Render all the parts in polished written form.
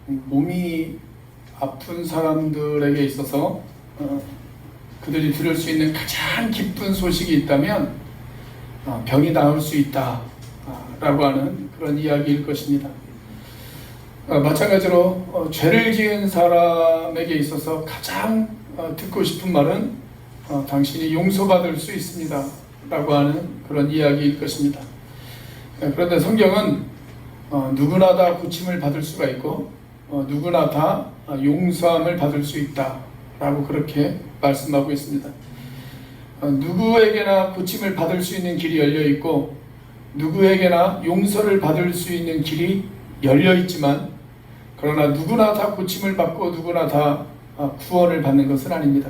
몸이 아픈 사람들에게 있어서 그들이 들을 수 있는 가장 기쁜 소식이 있다면 병이 나을 수 있다 라고 하는 그런 이야기일 것입니다. 마찬가지로 죄를 지은 사람에게 있어서 가장 듣고 싶은 말은 당신이 용서받을 수 있습니다 라고 하는 그런 이야기일 것입니다. 그런데 성경은 누구나 다 고침을 받을 수가 있고 누구나 다 용서함을 받을 수 있다 라고 그렇게 말씀하고 있습니다. 누구에게나 고침을 받을 수 있는 길이 열려 있고 누구에게나 용서를 받을 수 있는 길이 열려 있지만, 그러나 누구나 다 고침을 받고 누구나 다 구원을 받는 것은 아닙니다.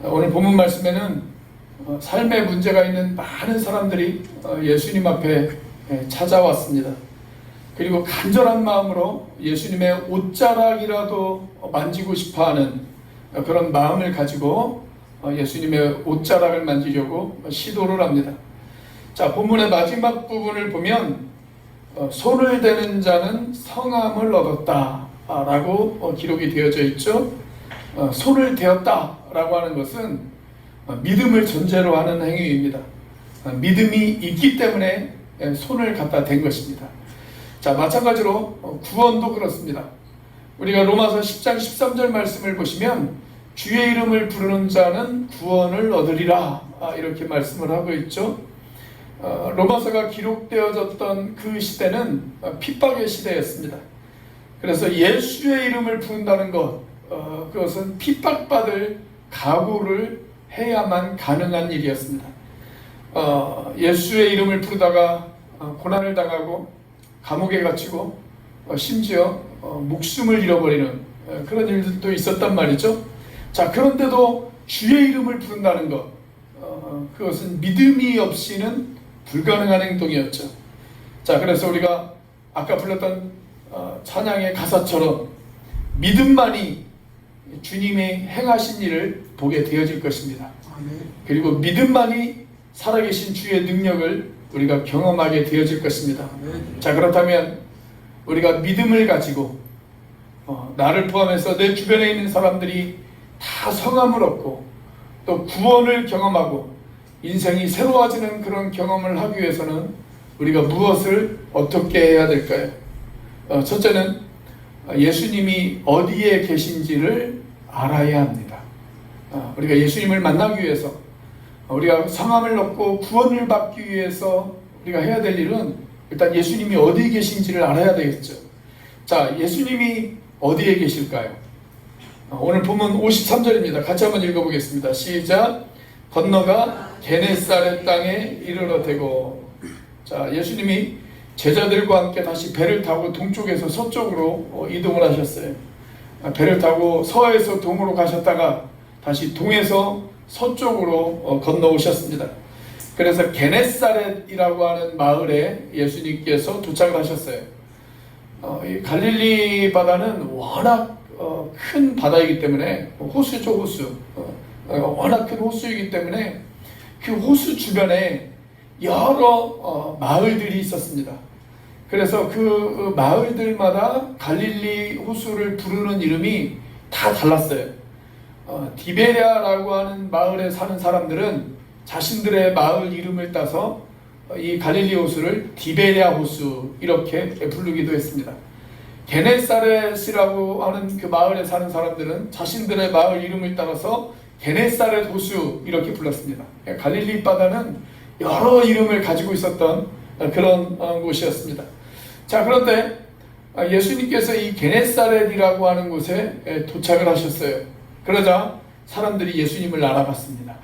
오늘 본문 말씀에는 삶에 문제가 있는 많은 사람들이 예수님 앞에 찾아왔습니다. 그리고 간절한 마음으로 예수님의 옷자락이라도 만지고 싶어하는 그런 마음을 가지고 예수님의 옷자락을 만지려고 시도를 합니다. 자, 본문의 마지막 부분을 보면 손을 대는 자는 성함을 얻었다 라고 기록이 되어져 있죠. 손을 대었다 라고 하는 것은 믿음을 전제로 하는 행위입니다. 믿음이 있기 때문에 손을 갖다 댄 것입니다. 자, 마찬가지로 구원도 그렇습니다. 우리가 로마서 10장 13절 말씀을 보시면 주의 이름을 부르는 자는 구원을 얻으리라 이렇게 말씀을 하고 있죠. 로마서가 기록되어졌던 그 시대는 핍박의 시대였습니다. 그래서 예수의 이름을 부른다는 것, 그것은 핍박받을 각오를 해야만 가능한 일이었습니다. 예수의 이름을 부르다가 고난을 당하고 감옥에 갇히고 심지어 목숨을 잃어버리는 그런 일들도 있었단 말이죠. 자, 그런데도 주의 이름을 부른다는 것, 그것은 믿음이 없이는 불가능한 행동이었죠. 자, 그래서 우리가 아까 불렀던 찬양의 가사처럼 믿음만이 주님의 행하신 일을 보게 되어질 것입니다. 그리고 믿음만이 살아계신 주의 능력을 우리가 경험하게 되어질 것입니다. 자, 그렇다면 우리가 믿음을 가지고 나를 포함해서 내 주변에 있는 사람들이 다 성함을 얻고 또 구원을 경험하고 인생이 새로워지는 그런 경험을 하기 위해서는 우리가 무엇을 어떻게 해야 될까요? 첫째는 예수님이 어디에 계신지를 알아야 합니다. 우리가 예수님을 만나기 위해서, 우리가 성함을 얻고 구원을 받기 위해서 우리가 해야 될 일은 일단 예수님이 어디에 계신지를 알아야 되겠죠. 자, 예수님이 어디에 계실까요? 오늘 본문 53절입니다. 같이 한번 읽어보겠습니다. 시작. 건너가 게네사렛 땅에 이르러대고. 자, 예수님이 제자들과 함께 다시 배를 타고 동쪽에서 서쪽으로 이동을 하셨어요. 배를 타고 서에서 동으로 가셨다가 다시 동에서 서쪽으로 건너오셨습니다. 그래서 게네사렛이라고 하는 마을에 예수님께서 도착을 하셨어요. 이 갈릴리 바다는 워낙 큰 바다이기 때문에, 호수죠, 호수. 워낙 큰 호수이기 때문에 그 호수 주변에 여러 마을들이 있었습니다. 그래서 그 마을들마다 갈릴리 호수를 부르는 이름이 다 달랐어요. 디베랴라고 하는 마을에 사는 사람들은 자신들의 마을 이름을 따서 이 갈릴리 호수를 디베랴 호수 이렇게 부르기도 했습니다. 게네사렛이라고 하는 그 마을에 사는 사람들은 자신들의 마을 이름을 따라서 게네사렛 호수 이렇게 불렀습니다. 갈릴리 바다는 여러 이름을 가지고 있었던 그런 곳이었습니다. 자, 그런데 예수님께서 이 게네사렛이라고 하는 곳에 도착을 하셨어요. 그러자 사람들이 예수님을 알아봤습니다.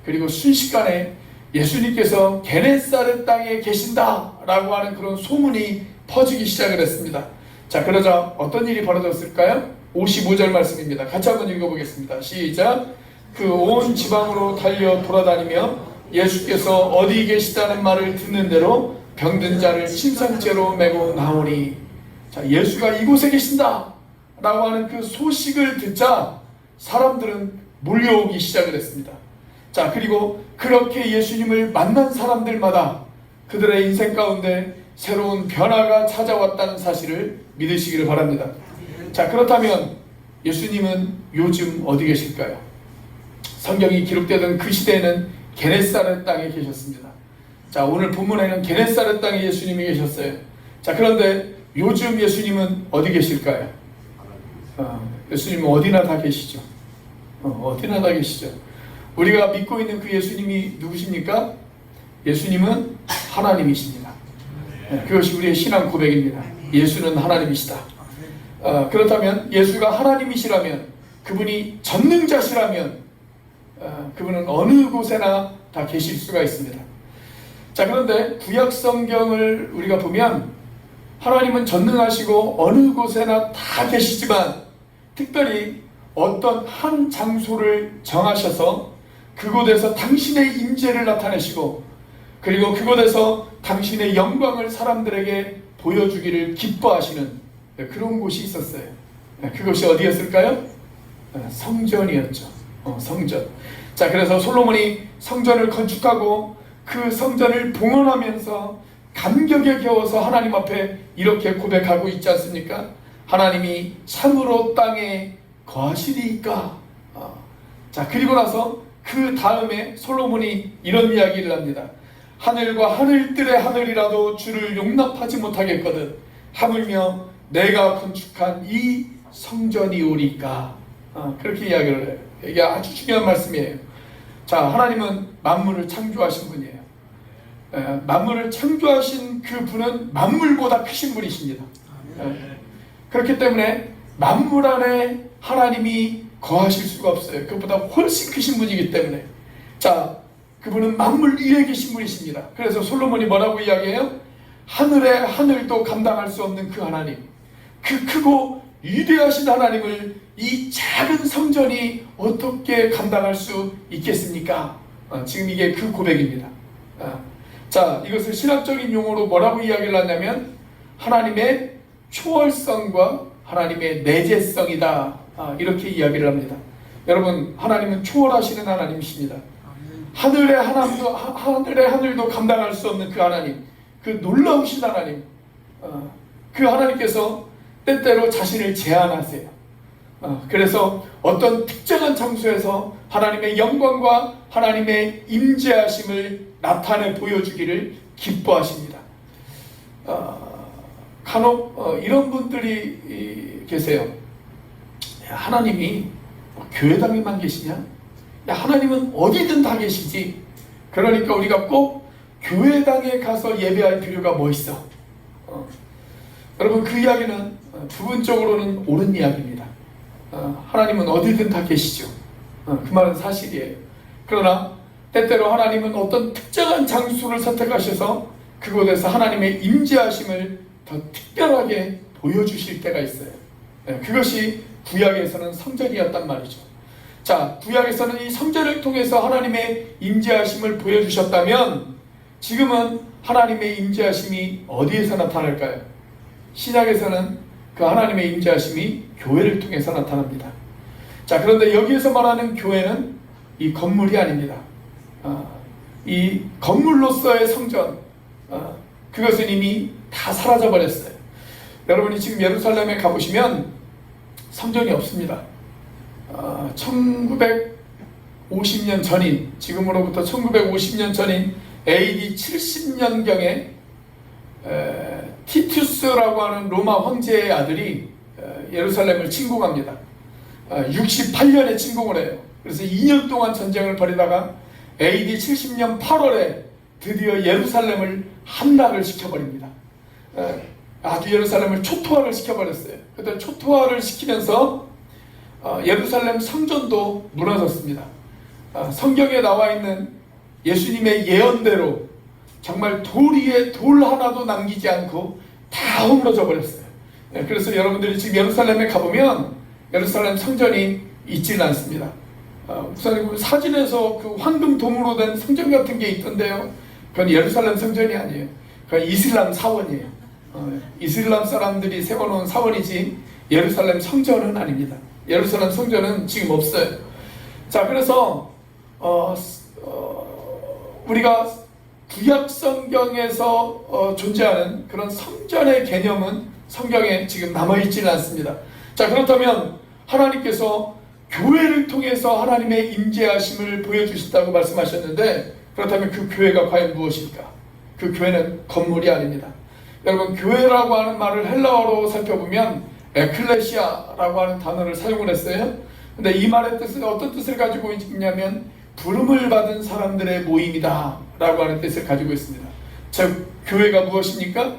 그리고 순식간에 예수님께서 게네사렛 땅에 계신다라고 하는 그런 소문이 퍼지기 시작을 했습니다. 자, 그러자 어떤 일이 벌어졌을까요? 55절 말씀입니다. 같이 한번 읽어보겠습니다. 시작. 그 온 지방으로 달려 돌아다니며 예수께서 어디 계시다는 말을 듣는 대로 병든 자를 침상째로 메고 나오니. 자, 예수가 이곳에 계신다 라고 하는 그 소식을 듣자 사람들은 몰려오기 시작을 했습니다. 자, 그리고 그렇게 예수님을 만난 사람들마다 그들의 인생 가운데 새로운 변화가 찾아왔다는 사실을 믿으시기를 바랍니다. 자, 그렇다면 예수님은 요즘 어디 계실까요? 성경이 기록되던 그 시대에는 게네사렛 땅에 계셨습니다. 자, 오늘 본문에는 게네사렛 땅에 예수님이 계셨어요. 자, 그런데 요즘 예수님은 어디 계실까요? 예수님은 어디나 다 계시죠. 어디나 다 계시죠. 우리가 믿고 있는 그 예수님이 누구십니까? 예수님은 하나님이십니다. 그것이 우리의 신앙 고백입니다. 예수는 하나님이시다. 그렇다면 예수가 하나님이시라면, 그분이 전능자시라면 그분은 어느 곳에나 다 계실 수가 있습니다. 자, 그런데 구약 성경을 우리가 보면 하나님은 전능하시고 어느 곳에나 다 계시지만 특별히 어떤 한 장소를 정하셔서 그곳에서 당신의 임재를 나타내시고 그리고 그곳에서 당신의 영광을 사람들에게 보여주기를 기뻐하시는 그런 곳이 있었어요. 그것이 어디였을까요? 성전이었죠. 성전. 자, 그래서 솔로몬이 성전을 건축하고 그 성전을 봉헌하면서 감격에 겨워서 하나님 앞에 이렇게 고백하고 있지 않습니까? 하나님이 참으로 땅에 거하시리이까. 자, 그리고 나서 그 다음에 솔로몬이 이런 이야기를 합니다. 하늘과 하늘들의 하늘이라도 주를 용납하지 못하겠거든 하물며 내가 건축한 이 성전이오리까. 그렇게 이야기를 해요. 이게 아주 중요한 말씀이에요. 자, 하나님은 만물을 창조하신 분이에요. 만물을 창조하신 그 분은 만물보다 크신 분이십니다. 그렇기 때문에 만물 안에 하나님이 거하실 수가 없어요. 그것보다 훨씬 크신 분이기 때문에. 자, 그분은 만물 위에 계신 분이십니다. 그래서 솔로몬이 뭐라고 이야기해요? 하늘의 하늘도 감당할 수 없는 그 하나님, 그 크고 위대하신 하나님을 이 작은 성전이 어떻게 감당할 수 있겠습니까? 지금 이게 그 고백입니다. 자, 이것을 신학적인 용어로 뭐라고 이야기를 하냐면 하나님의 초월성과 하나님의 내재성이다, 이렇게 이야기를 합니다. 여러분, 하나님은 초월하시는 하나님이십니다. 하늘의 하늘도 감당할 수 없는 그 하나님, 그 놀라우신 하나님, 그 하나님께서 때때로 자신을 제한하세요. 그래서 어떤 특정한 장소에서 하나님의 영광과 하나님의 임재하심을 나타내 보여주기를 기뻐하십니다. 간혹 이런 분들이 계세요. 야, 하나님이 교회당에만 계시냐? 야, 하나님은 어디든 다 계시지. 그러니까 우리가 꼭 교회당에 가서 예배할 필요가 뭐 있어? 여러분, 그 이야기는 부분적으로는 옳은 이야기입니다. 하나님은 어디든 다 계시죠. 그 말은 사실이에요. 그러나 때때로 하나님은 어떤 특정한 장소를 선택하셔서 그곳에서 하나님의 임재하심을 더 특별하게 보여주실 때가 있어요. 그것이 구약에서는 성전이었단 말이죠. 자, 구약에서는 이 성전을 통해서 하나님의 임재하심을 보여주셨다면 지금은 하나님의 임재하심이 어디에서 나타날까요? 신약에서는 그 하나님의 임재하심이 교회를 통해서 나타납니다. 자, 그런데 여기에서 말하는 교회는 이 건물이 아닙니다. 이 건물로서의 성전, 그것은 이미 다 사라져 버렸어요. 여러분이 지금 예루살렘에 가보시면 성전이 없습니다. 1950년 전인, 지금으로부터 1950년 전인 AD 70년경에 티투스라고 하는 로마 황제의 아들이 예루살렘을 침공합니다. 68년에 침공을 해요. 그래서 2년 동안 전쟁을 벌이다가 AD 70년 8월에 드디어 예루살렘을 함락을 시켜버립니다. 아주 예루살렘을 초토화를 시켜버렸어요. 그때 초토화를 시키면서 예루살렘 성전도 무너졌습니다. 성경에 나와 있는 예수님의 예언대로 정말 돌 위에 돌 하나도 남기지 않고 다 허물어져 버렸어요. 그래서 여러분들이 지금 예루살렘에 가보면 예루살렘 성전이 있지는 않습니다. 우선 사진에서 그 황금 동으로 된 성전 같은 게 있던데요, 그건 예루살렘 성전이 아니에요. 그건 이슬람 사원이에요. 이슬람 사람들이 세워놓은 사원이지 예루살렘 성전은 아닙니다. 예루살렘 성전은 지금 없어요. 자, 그래서 우리가 구약 성경에서 존재하는 그런 성전의 개념은 성경에 지금 남아있지는 않습니다. 자, 그렇다면 하나님께서 교회를 통해서 하나님의 임재하심을 보여주신다고 말씀하셨는데, 그렇다면 그 교회가 과연 무엇일까? 그 교회는 건물이 아닙니다. 여러분, 교회라고 하는 말을 헬라어로 살펴보면 에클레시아라고 하는 단어를 사용을 했어요. 근데 이 말의 뜻은 어떤 뜻을 가지고 있냐면 부름을 받은 사람들의 모임이다 라고 하는 뜻을 가지고 있습니다. 즉, 교회가 무엇입니까?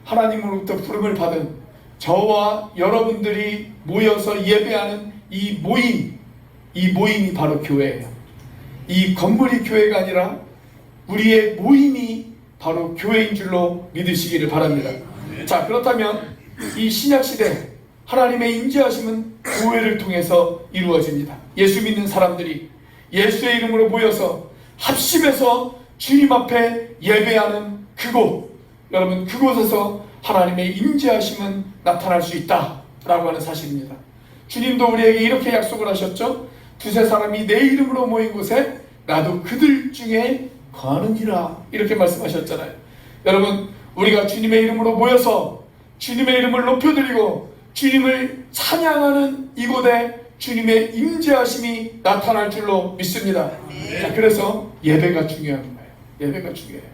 하나님으로부터 부름을 받은 저와 여러분들이 모여서 예배하는 이 모임이 바로 교회예요. 이 건물이 교회가 아니라 우리의 모임이 바로 교회인 줄로 믿으시기를 바랍니다. 자, 그렇다면 이 신약시대 하나님의 임재하심은 교회를 통해서 이루어집니다. 예수 믿는 사람들이 예수의 이름으로 모여서 합심해서 주님 앞에 예배하는 그곳, 여러분, 그곳에서 하나님의 임재하심은 나타날 수 있다라고 하는 사실입니다. 주님도 우리에게 이렇게 약속을 하셨죠. 두세 사람이 내 이름으로 모인 곳에 나도 그들 중에 거하느니라, 이렇게 말씀하셨잖아요. 여러분, 우리가 주님의 이름으로 모여서 주님의 이름을 높여드리고 주님을 찬양하는 이곳에 주님의 임재하심이 나타날 줄로 믿습니다. 자, 그래서 예배가 중요한 거예요. 예배가 중요해요.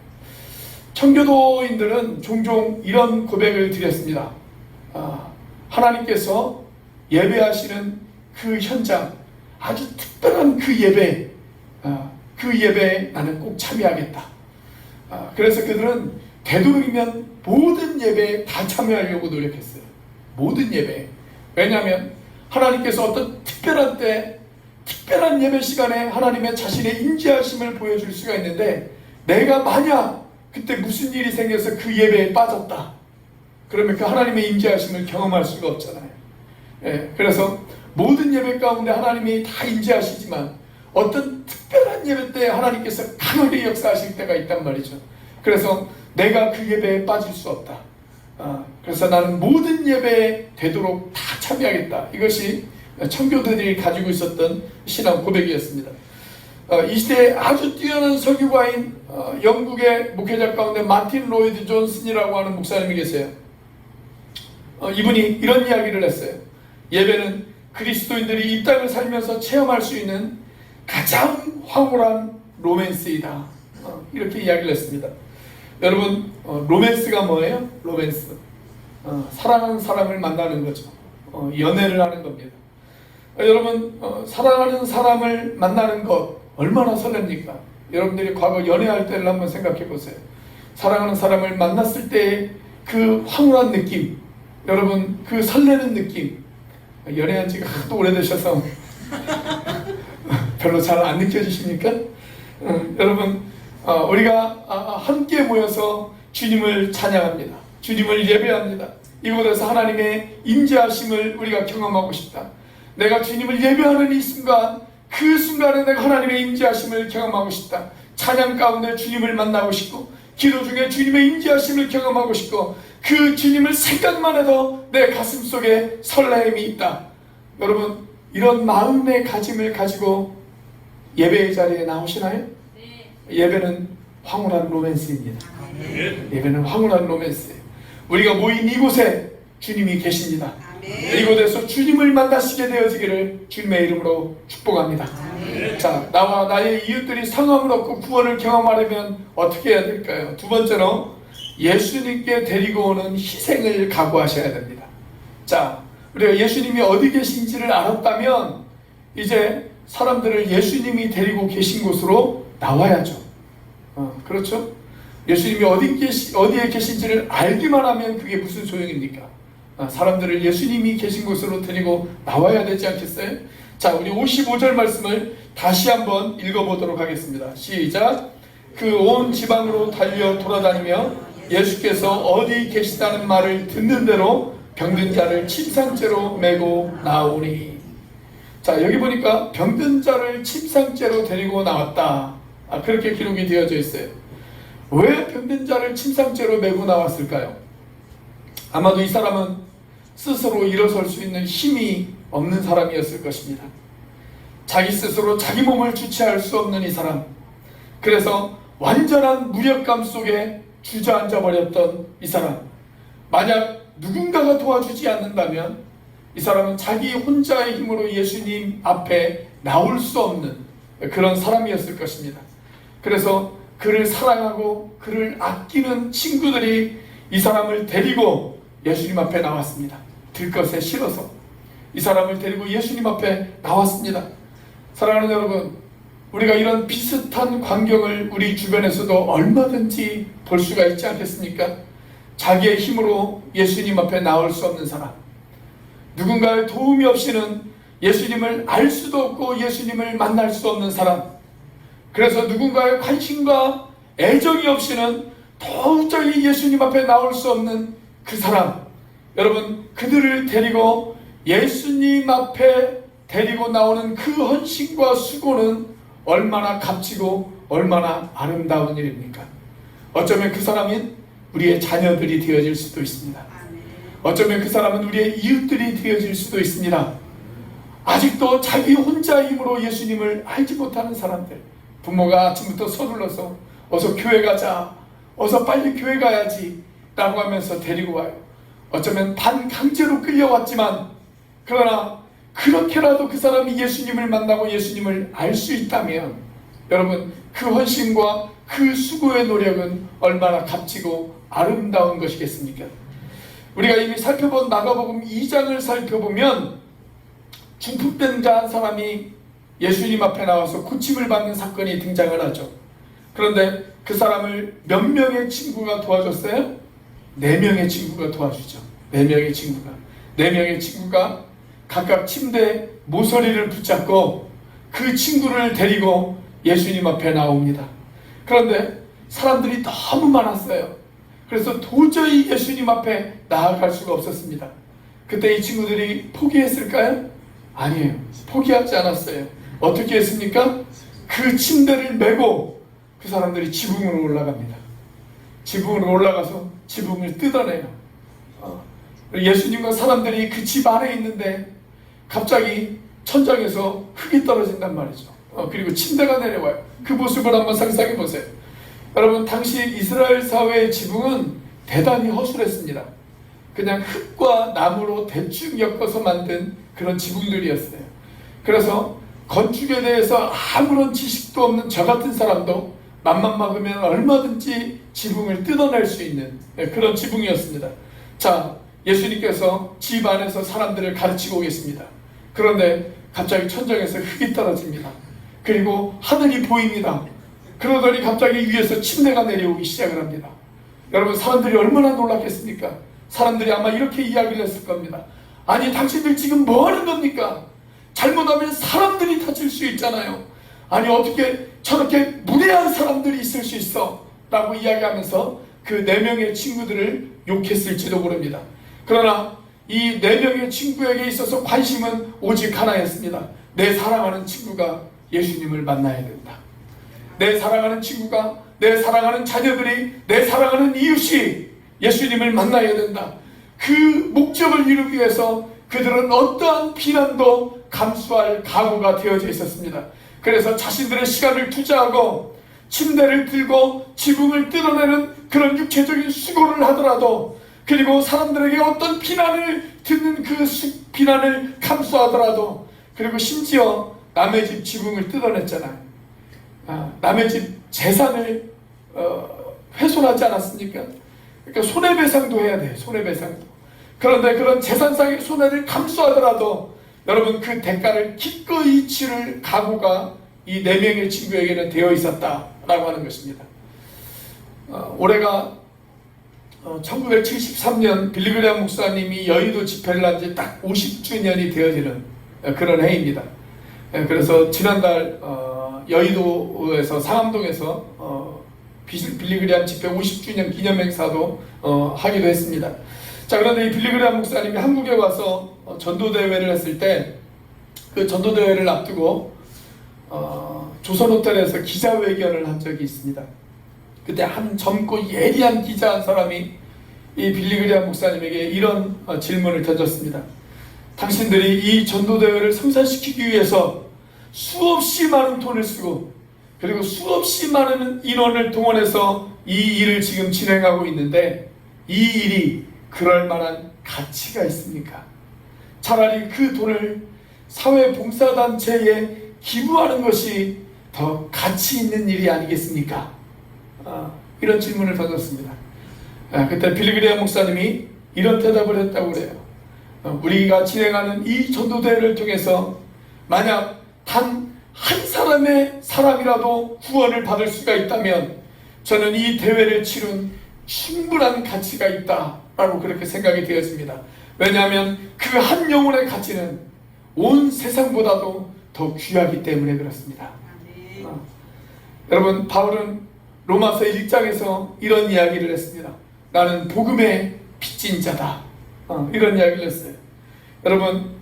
청교도인들은 종종 이런 고백을 드렸습니다. 하나님께서 예배하시는 그 현장, 아주 특별한 그 예배, 그 예배에 나는 꼭 참여하겠다. 그래서 그들은 되도록이면 모든 예배에 다 참여하려고 노력했어요. 모든 예배에. 왜냐하면 하나님께서 어떤 특별한 때, 특별한 예배 시간에 하나님의 자신의 임재하심을 보여줄 수가 있는데, 내가 만약 그때 무슨 일이 생겨서 그 예배에 빠졌다, 그러면 그 하나님의 임재하심을 경험할 수가 없잖아요. 예, 그래서 모든 예배 가운데 하나님이 다 임재하시지만 어떤 특별한 예배 때 하나님께서 강하게 역사하실 때가 있단 말이죠. 그래서 내가 그 예배에 빠질 수 없다. 그래서 나는 모든 예배에 되도록 다 참여하겠다. 이것이 청교도들이 가지고 있었던 신앙 고백이었습니다. 이 시대에 아주 뛰어난 설교가인 영국의 목회자 가운데 마틴 로이드 존슨이라고 하는 목사님이 계세요. 이분이 이런 이야기를 했어요. 예배는 그리스도인들이 이 땅을 살면서 체험할 수 있는 가장 황홀한 로맨스이다. 이렇게 이야기를 했습니다. 여러분, 로맨스가 뭐예요? 로맨스, 사랑하는 사람을 만나는 거죠. 연애를 하는 겁니다. 여러분, 사랑하는 사람을 만나는 것 얼마나 설렙니까? 여러분들이 과거 연애할 때를 한번 생각해 보세요. 사랑하는 사람을 만났을 때의 그 황홀한 느낌, 여러분, 그 설레는 느낌, 연애한 지가 하도 오래되셔서 별로 잘 안 느껴지십니까? 여러분, 우리가 함께 모여서 주님을 찬양합니다. 주님을 예배합니다. 이곳에서 하나님의 임재하심을 우리가 경험하고 싶다. 내가 주님을 예배하는 이 순간, 그 순간에 내가 하나님의 임재하심을 경험하고 싶다. 찬양 가운데 주님을 만나고 싶고, 기도 중에 주님의 임재하심을 경험하고 싶고, 그 주님을 생각만 해도 내 가슴 속에 설레임이 있다. 여러분, 이런 마음의 가짐을 가지고 예배의 자리에 나오시나요? 네. 예배는 황홀한 로맨스입니다. 네. 예배는 황홀한 로맨스예요. 우리가 모인 이곳에 주님이 계십니다. 네. 이곳에서 주님을 만나시게 되어지기를 주님의 이름으로 축복합니다. 네. 자, 나와 나의 이웃들이 상함을 얻고 구원을 경험하려면 어떻게 해야 될까요? 두 번째로 예수님께 데리고 오는 희생을 각오하셔야 됩니다. 자, 우리가 예수님이 어디 계신지를 알았다면 이제 사람들을 예수님이 데리고 계신 곳으로 나와야죠. 그렇죠? 예수님이 어디에 계신지를 알기만 하면 그게 무슨 소용입니까? 사람들을 예수님이 계신 곳으로 데리고 나와야 되지 않겠어요? 자, 우리 55절 말씀을 다시 한번 읽어보도록 하겠습니다. 시작. 그 온 지방으로 달려 돌아다니며 예수께서 어디 계시다는 말을 듣는 대로 병든 자를 침상째로 메고 나오니. 자, 여기 보니까 병든 자를 침상째로 데리고 나왔다. 그렇게 기록이 되어져 있어요. 왜 병든 자를 침상째로 메고 나왔을까요? 아마도 이 사람은 스스로 일어설 수 있는 힘이 없는 사람이었을 것입니다. 자기 스스로 자기 몸을 주체할 수 없는 이 사람, 그래서 완전한 무력감 속에 주저앉아 버렸던 이 사람, 만약 누군가가 도와주지 않는다면 이 사람은 자기 혼자의 힘으로 예수님 앞에 나올 수 없는 그런 사람이었을 것입니다. 그래서 그를 사랑하고 그를 아끼는 친구들이 이 사람을 데리고 예수님 앞에 나왔습니다. 들것에 실어서 이 사람을 데리고 예수님 앞에 나왔습니다. 사랑하는 여러분, 우리가 이런 비슷한 광경을 우리 주변에서도 얼마든지 볼 수가 있지 않겠습니까? 자기의 힘으로 예수님 앞에 나올 수 없는 사람, 누군가의 도움이 없이는 예수님을 알 수도 없고 예수님을 만날 수 없는 사람, 그래서 누군가의 관심과 애정이 없이는 도저히 예수님 앞에 나올 수 없는 그 사람, 여러분, 그들을 데리고 예수님 앞에 데리고 나오는 그 헌신과 수고는 얼마나 값지고 얼마나 아름다운 일입니까? 어쩌면 그 사람은 우리의 자녀들이 되어질 수도 있습니다. 어쩌면 그 사람은 우리의 이웃들이 되어질 수도 있습니다. 아직도 자기 혼자 힘으로 예수님을 알지 못하는 사람들, 부모가 아침부터 서둘러서 어서 교회 가자, 어서 빨리 교회 가야지 라고 하면서 데리고 와요. 어쩌면 반강제로 끌려왔지만, 그러나 그렇게라도 그 사람이 예수님을 만나고 예수님을 알 수 있다면, 여러분, 그 헌신과 그 수고의 노력은 얼마나 값지고 아름다운 것이겠습니까? 우리가 이미 살펴본 마가복음 2장을 살펴보면 중풍병자 한 사람이 예수님 앞에 나와서 고침을 받는 사건이 등장을 하죠. 그런데 그 사람을 몇 명의 친구가 도와줬어요? 4명의 친구가 도와주죠. 4명의 친구가 각각 침대에 모서리를 붙잡고 그 친구를 데리고 예수님 앞에 나옵니다. 그런데 사람들이 너무 많았어요. 그래서 도저히 예수님 앞에 나아갈 수가 없었습니다. 그때 이 친구들이 포기했을까요? 아니에요. 포기하지 않았어요. 어떻게 했습니까? 그 침대를 메고 그 사람들이 지붕으로 올라갑니다. 지붕으로 올라가서 지붕을 뜯어내요. 예수님과 사람들이 그 집 안에 있는데 갑자기 천장에서 흙이 떨어진단 말이죠. 그리고 침대가 내려와요. 그 모습을 한번 상상해 보세요. 여러분, 당시 이스라엘 사회의 지붕은 대단히 허술했습니다. 그냥 흙과 나무로 대충 엮어서 만든 그런 지붕들이었어요. 그래서 건축에 대해서 아무런 지식도 없는 저 같은 사람도 맘만 먹으면 얼마든지 지붕을 뜯어낼 수 있는 그런 지붕이었습니다. 자, 예수님께서 집 안에서 사람들을 가르치고 계십니다. 그런데 갑자기 천장에서 흙이 떨어집니다. 그리고 하늘이 보입니다. 그러더니 갑자기 위에서 침대가 내려오기 시작을 합니다. 여러분, 사람들이 얼마나 놀랐겠습니까? 사람들이 아마 이렇게 이야기를 했을 겁니다. 아니, 당신들 지금 뭐 하는 겁니까? 잘못하면 사람들이 다칠 수 있잖아요. 아니, 어떻게 저렇게 무례한 사람들이 있을 수 있어? 라고 이야기하면서 그 4명의 친구들을 욕했을지도 모릅니다. 그러나 이 4명의 친구에게 있어서 관심은 오직 하나였습니다. 내 사랑하는 친구가 예수님을 만나야 된다. 내 사랑하는 친구가, 내 사랑하는 자녀들이, 내 사랑하는 이웃이 예수님을 만나야 된다. 그 목적을 이루기 위해서 그들은 어떠한 비난도 감수할 각오가 되어져 있었습니다. 그래서 자신들의 시간을 투자하고 침대를 들고 지붕을 뜯어내는 그런 육체적인 수고를 하더라도, 그리고 사람들에게 어떤 비난을 듣는 그 비난을 감수하더라도, 그리고 심지어 남의 집 지붕을 뜯어냈잖아요. 남의 집 재산을 훼손하지 않았습니까? 그러니까 손해배상도 해야 돼요. 손해배상도. 그런데 그런 재산상의 손해를 감수하더라도 여러분, 그 대가를 기꺼이 치를 각오가 이 4명의 친구에게는 되어 있었다라고 하는 것입니다. 올해가 1973년 빌리그레암 목사님이 여의도 집회를 한 지 딱 50주년이 되어지는 그런 해입니다. 그래서 지난달 여의도에서 상암동에서 빌리그레암 집회 50주년 기념 행사도 하기도 했습니다. 자, 그런데 이 빌리그레암 목사님이 한국에 와서 전도대회를 했을 때, 그 전도대회를 앞두고 조선호텔에서 기자회견을 한 적이 있습니다. 그때 한 젊고 예리한 기자 한 사람이 이 빌리그레암 목사님에게 이런 질문을 던졌습니다. 당신들이 이 전도대회를 성사시키기 위해서 수없이 많은 돈을 쓰고, 그리고 수없이 많은 인원을 동원해서 이 일을 지금 진행하고 있는데, 이 일이 그럴 만한 가치가 있습니까? 차라리 그 돈을 사회봉사단체에 기부하는 것이 더 가치 있는 일이 아니겠습니까? 이런 질문을 던졌습니다. 그때 빌리그레엄 목사님이 이런 대답을 했다고 그래요. 우리가 진행하는 이 전도대회를 통해서 만약 단 한 사람의 사람이라도 구원을 받을 수가 있다면 저는 이 대회를 치른 충분한 가치가 있다라고 그렇게 생각이 되었습니다. 왜냐하면 그 한 영혼의 가치는 온 세상보다도 더 귀하기 때문에 그렇습니다. 여러분, 바울은 로마서 1장에서 이런 이야기를 했습니다. 나는 복음의 빚진 자다. 이런 이야기를 했어요. 여러분,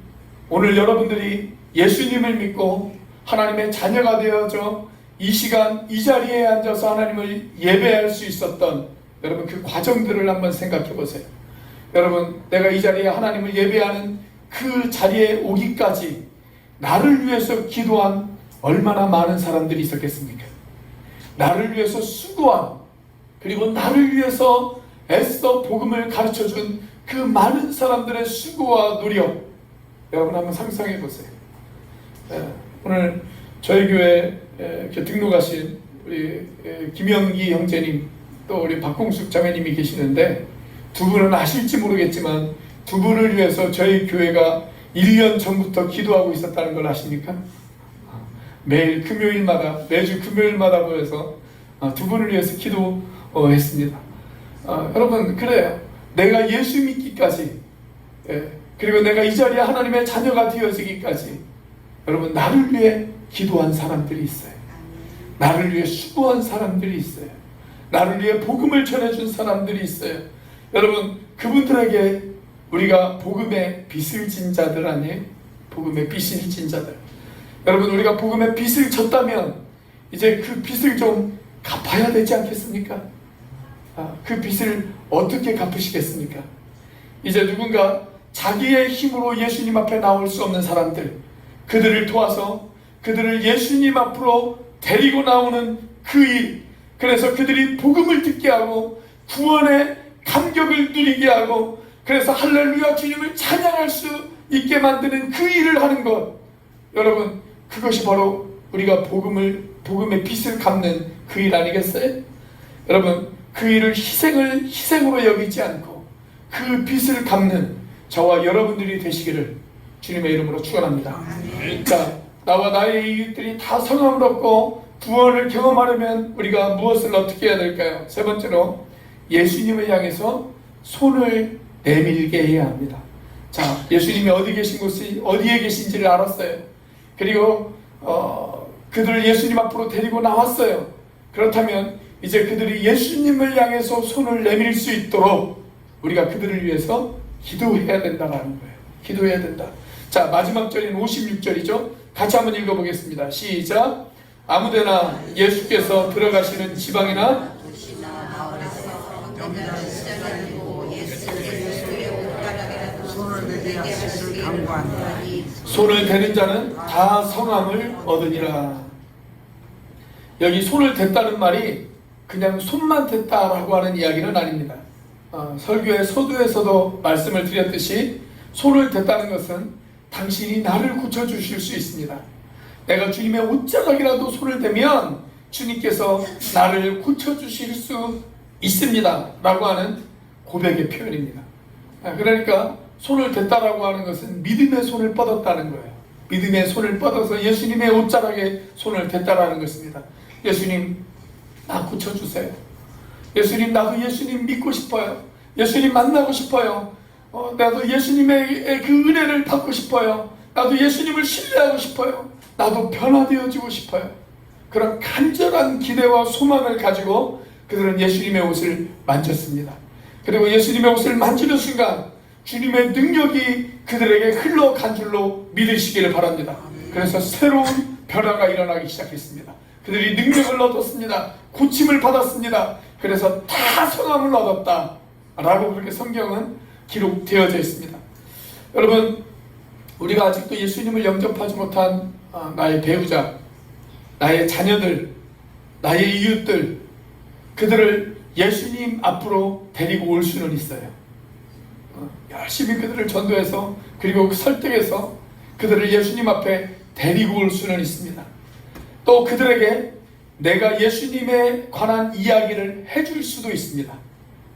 오늘 여러분들이 예수님을 믿고 하나님의 자녀가 되어져 이 시간 이 자리에 앉아서 하나님을 예배할 수 있었던 여러분 그 과정들을 한번 생각해 보세요. 여러분, 내가 이 자리에 하나님을 예배하는 그 자리에 오기까지 나를 위해서 기도한 얼마나 많은 사람들이 있었겠습니까? 나를 위해서 수고한, 그리고 나를 위해서 애써 복음을 가르쳐준 그 많은 사람들의 수고와 노력, 여러분 한번 상상해 보세요. 오늘 저희 교회 등록하신 우리 김영기 형제님, 또 우리 박공숙 자매님이 계시는데 두 분은 아실지 모르겠지만 두 분을 위해서 저희 교회가 1년 전부터 기도하고 있었다는 걸 아십니까? 매주 금요일마다 모여서 두 분을 위해서 기도했습니다. 여러분, 그래요. 내가 예수 믿기까지, 그리고 내가 이 자리에 하나님의 자녀가 되어지기까지 여러분, 나를 위해 기도한 사람들이 있어요. 나를 위해 수고한 사람들이 있어요. 나를 위해 복음을 전해준 사람들이 있어요. 여러분, 그분들에게 우리가 복음의 빚을 진 자들 아니에요? 복음의 빚을 진 자들. 여러분, 우리가 복음의 빚을 졌다면 이제 그 빚을 좀 갚아야 되지 않겠습니까? 그 빚을 어떻게 갚으시겠습니까? 이제 누군가 자기의 힘으로 예수님 앞에 나올 수 없는 사람들, 그들을 도와서 그들을 예수님 앞으로 데리고 나오는 그 일, 그래서 그들이 복음을 듣게 하고 구원의 감격을 누리게 하고, 그래서 할렐루야 주님을 찬양할 수 있게 만드는 그 일을 하는 것, 여러분, 그것이 바로 우리가 복음의 빚을 갚는 그 일 아니겠어요? 여러분, 그 일을 희생으로 여기지 않고 그 빚을 갚는 저와 여러분들이 되시기를 주님의 이름으로 축원합니다. 자, 나와 나의 이웃들이 다 성함을 얻고 구원을 경험하려면 우리가 무엇을 어떻게 해야 될까요? 세 번째로, 예수님을 향해서 손을 내밀게 해야 합니다. 자, 예수님이 어디에 계신지를 알았어요. 그리고 그들을 예수님 앞으로 데리고 나왔어요. 그렇다면 이제 그들이 예수님을 향해서 손을 내밀 수 있도록 우리가 그들을 위해서 기도해야 된다는 거예요. 기도해야 된다. 자, 마지막 절인 56절이죠. 같이 한번 읽어보겠습니다. 시작. 아무데나 예수께서 들어가시는 지방이나 손을 대는 자는 다 성함을 얻으니라. 여기 손을 댔다는 말이 그냥 손만 댔다라고 하는 이야기는 아닙니다. 설교의 서두에서도 말씀을 드렸듯이 손을 댔다는 것은 당신이 나를 고쳐주실 수 있습니다. 내가 주님의 옷자락이라도 손을 대면 주님께서 나를 고쳐주실 수 있습니다 라고 하는 고백의 표현입니다. 그러니까 손을 댔다라고 하는 것은 믿음의 손을 뻗었다는 거예요. 믿음의 손을 뻗어서 예수님의 옷자락에 손을 댔다라는 것입니다. 예수님, 나 고쳐주세요. 예수님, 나도 예수님 믿고 싶어요. 예수님 만나고 싶어요. 나도 예수님의 그 은혜를 받고 싶어요. 나도 예수님을 신뢰하고 싶어요. 나도 변화되어지고 싶어요. 그런 간절한 기대와 소망을 가지고 그들은 예수님의 옷을 만졌습니다. 그리고 예수님의 옷을 만지는 순간 주님의 능력이 그들에게 흘러간 줄로 믿으시기를 바랍니다. 그래서 새로운 변화가 일어나기 시작했습니다. 그들이 능력을 얻었습니다. 고침을 받았습니다. 그래서 다 성함을 얻었다 라고 그렇게 성경은 기록되어져 있습니다. 여러분, 우리가 아직도 예수님을 영접하지 못한 나의 배우자, 나의 자녀들, 나의 이웃들, 그들을 예수님 앞으로 데리고 올 수는 있어요. 열심히 그들을 전도해서 그리고 설득해서 그들을 예수님 앞에 데리고 올 수는 있습니다. 또 그들에게 내가 예수님에 관한 이야기를 해줄 수도 있습니다.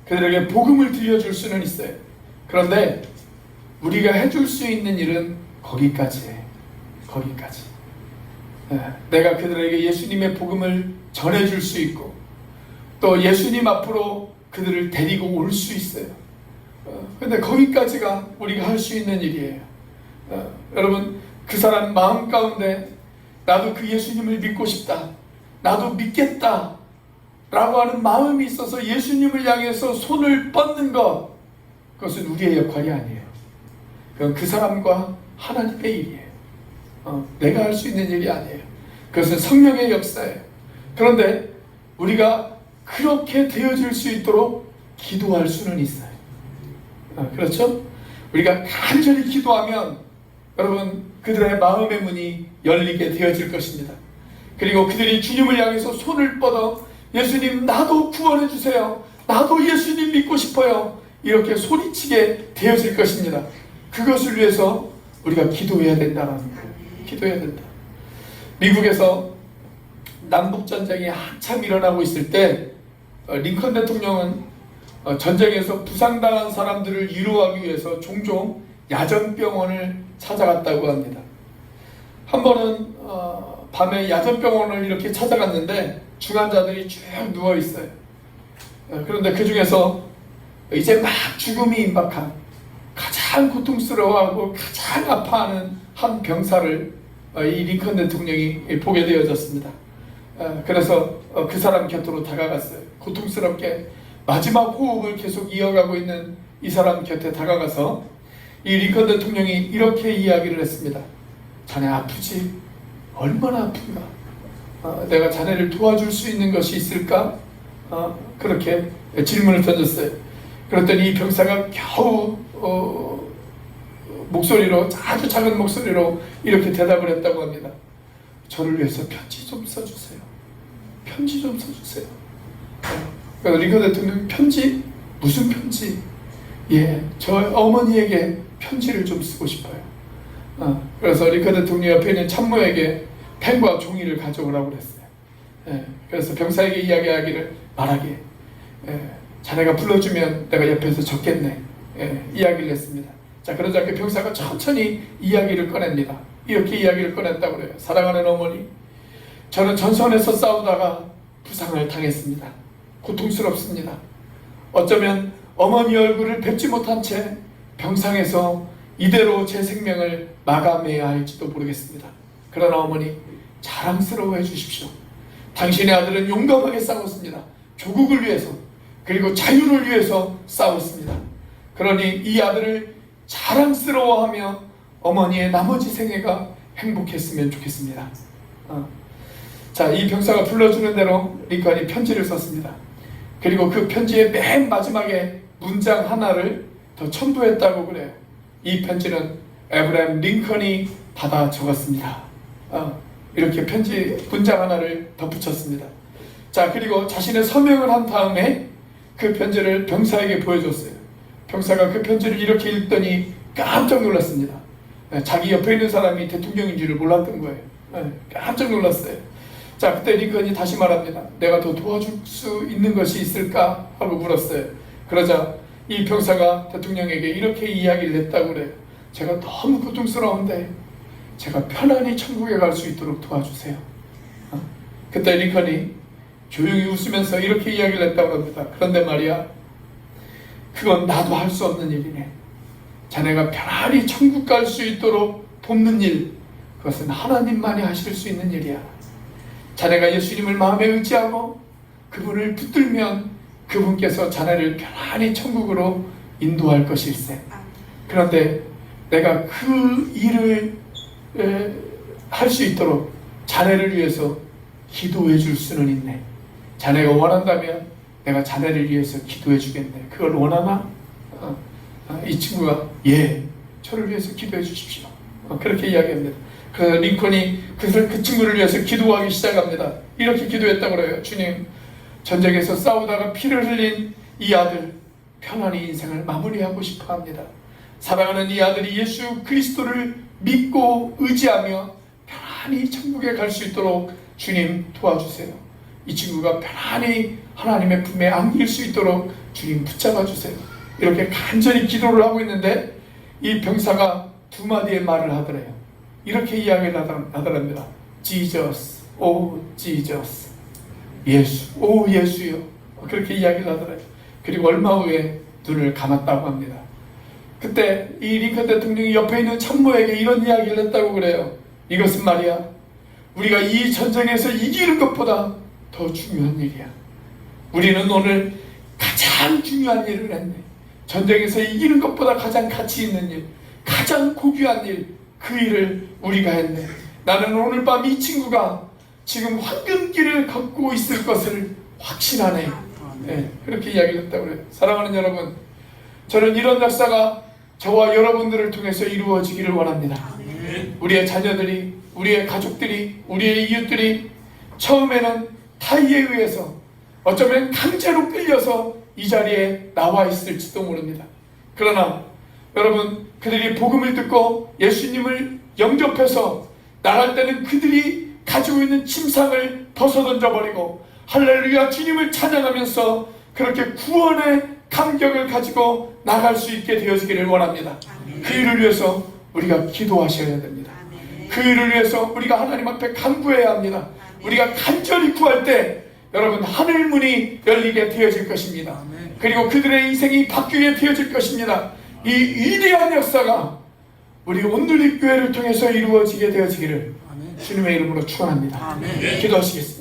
그들에게 복음을 들려줄 수는 있어요. 그런데 우리가 해줄 수 있는 일은 거기까지예요. 거기까지. 내가 그들에게 예수님의 복음을 전해줄 수 있고 또 예수님 앞으로 그들을 데리고 올 수 있어요. 그런데 거기까지가 우리가 할 수 있는 일이에요. 여러분, 그 사람 마음 가운데 나도 그 예수님을 믿고 싶다, 나도 믿겠다 라고 하는 마음이 있어서 예수님을 향해서 손을 뻗는 것, 그것은 우리의 역할이 아니에요. 그건 그 사람과 하나님의 일이에요. 내가 할 수 있는 일이 아니에요. 그것은 성령의 역사예요. 그런데 우리가 그렇게 되어질 수 있도록 기도할 수는 있어요. 그렇죠? 우리가 간절히 기도하면 여러분, 그들의 마음의 문이 열리게 되어질 것입니다. 그리고 그들이 주님을 향해서 손을 뻗어 예수님, 나도 구원해 주세요, 나도 예수님 믿고 싶어요, 이렇게 소리치게 되어질 것입니다. 그것을 위해서 우리가 기도해야 된다는 거예요. 기도해야 된다. 미국에서 남북전쟁이 한참 일어나고 있을 때 링컨 대통령은 전쟁에서 부상당한 사람들을 위로하기 위해서 종종 야전병원을 찾아갔다고 합니다. 한 번은 밤에 야전병원을 이렇게 찾아갔는데 중환자들이 쭉 누워 있어요. 그런데 그 중에서 이제 막 죽음이 임박한, 가장 고통스러워하고 가장 아파하는 한 병사를 이 링컨 대통령이 보게 되어졌습니다. 그래서 그 사람 곁으로 다가갔어요. 고통스럽게 마지막 호흡을 계속 이어가고 있는 이 사람 곁에 다가가서 이 링컨 대통령이 이렇게 이야기를 했습니다. 자네 아프지? 얼마나 아픈가? 내가 자네를 도와줄 수 있는 것이 있을까? 그렇게 질문을 던졌어요. 그랬더니 이 병사가 겨우 목소리로, 아주 작은 목소리로 이렇게 대답을 했다고 합니다. 저를 위해서 편지 좀 써주세요. 편지 좀 써주세요. 그래서 링컨 대통령, 편지? 무슨 편지? 예, 저 어머니에게 편지를 좀 쓰고 싶어요. 그래서 링컨 대통령 옆에 있는 참모에게 펜과 종이를 가져오라고 그랬어요. 그래서 병사에게 이야기하기를 말하게, 자네가 불러주면 내가 옆에서 적겠네, 이야기를 했습니다. 자, 그러자 그 병사가 천천히 이야기를 꺼냅니다. 이렇게 이야기를 꺼냈다고 그래요. 사랑하는 어머니, 저는 전선에서 싸우다가 부상을 당했습니다. 고통스럽습니다. 어쩌면 어머니 얼굴을 뵙지 못한 채 병상에서 이대로 제 생명을 마감해야 할지도 모르겠습니다. 그러나 어머니, 자랑스러워해 주십시오. 당신의 아들은 용감하게 싸웠습니다. 조국을 위해서, 그리고 자유를 위해서 싸웠습니다. 그러니 이 아들을 자랑스러워하며 어머니의 나머지 생애가 행복했으면 좋겠습니다. 자, 이 병사가 불러주는 대로 링컨이 편지를 썼습니다. 그리고 그 편지의 맨 마지막에 문장 하나를 더 첨부했다고 그래요. 이 편지는 에브라임 링컨이 받아 적었습니다. 이렇게 편지 문장 하나를 덧붙였습니다. 자, 그리고 자신의 서명을 한 다음에 그 편지를 병사에게 보여줬어요. 병사가 그 편지를 이렇게 읽더니 깜짝 놀랐습니다. 자기 옆에 있는 사람이 대통령인 줄을 몰랐던 거예요. 깜짝 놀랐어요. 자, 그때 링컨이 다시 말합니다. 내가 더 도와줄 수 있는 것이 있을까? 하고 물었어요. 그러자 이 병사가 대통령에게 이렇게 이야기를 했다고 그래요. 제가 너무 고통스러운데 제가 편안히 천국에 갈 수 있도록 도와주세요. 그때 링컨이 조용히 웃으면서 이렇게 이야기를 했다고 합니다. 그런데 말이야, 그건 나도 할 수 없는 일이네. 자네가 편안히 천국 갈 수 있도록 돕는 일, 그것은 하나님만이 하실 수 있는 일이야. 자네가 예수님을 마음에 의지하고 그분을 붙들면 그분께서 자네를 편안히 천국으로 인도할 것일세. 그런데 내가 그 일을 할 수 있도록 자네를 위해서 기도해 줄 수는 있네. 자네가 원한다면 내가 자네를 위해서 기도해 주겠네. 그걸 원하나? 이 친구가 예, 저를 위해서 기도해 주십시오. 그렇게 이야기합니다. 그래서 링컨이 그 친구를 위해서 기도하기 시작합니다. 이렇게 기도했다고 그래요. 주님, 전쟁에서 싸우다가 피를 흘린 이 아들 편안히 인생을 마무리하고 싶어 합니다. 사랑하는 이 아들이 예수 그리스도를 믿고 의지하며 편안히 천국에 갈 수 있도록 주님 도와주세요. 이 친구가 편안히 하나님의 품에 안길 수 있도록 주님 붙잡아 주세요. 이렇게 간절히 기도를 하고 있는데 이 병사가 두 마디의 말을 하더래요. 이렇게 이야기를 하더랍니다. Jesus, 오 Jesus, 예수, 오 예수요. 그렇게 이야기를 하더래요. 그리고 얼마 후에 눈을 감았다고 합니다. 그때 이 링컨 대통령이 옆에 있는 참모에게 이런 이야기를 했다고 그래요. 이것은 말이야, 우리가 이 전쟁에서 이기는 것보다 더 중요한 일이야. 우리는 오늘 가장 중요한 일을 했네. 전쟁에서 이기는 것보다 가장 가치 있는 일, 가장 고귀한 일, 그 일을 우리가 했네. 나는 오늘 밤 이 친구가 지금 황금길을 걷고 있을 것을 확신하네. 네, 그렇게 이야기를 했다고 그래요. 사랑하는 여러분, 저는 이런 역사가 저와 여러분들을 통해서 이루어지기를 원합니다. 우리의 자녀들이, 우리의 가족들이, 우리의 이웃들이 처음에는 타의에 의해서 어쩌면 강제로 끌려서 이 자리에 나와 있을지도 모릅니다. 그러나 여러분, 그들이 복음을 듣고 예수님을 영접해서 나갈 때는 그들이 가지고 있는 침상을 벗어던져버리고 할렐루야 주님을 찬양하면서 그렇게 구원의 감격을 가지고 나갈 수 있게 되어지기를 원합니다. 그 일을 위해서 우리가 기도하셔야 됩니다. 그 일을 위해서 우리가 하나님 앞에 간구해야 합니다. 우리가 간절히 구할 때 여러분, 하늘문이 열리게 되어질 것입니다. 그리고 그들의 인생이 바뀌게 되어질 것입니다. 이 위대한 역사가 우리 온누리교회를 통해서 이루어지게 되어지기를 주님의 이름으로 축원합니다. 기도하시겠습니다.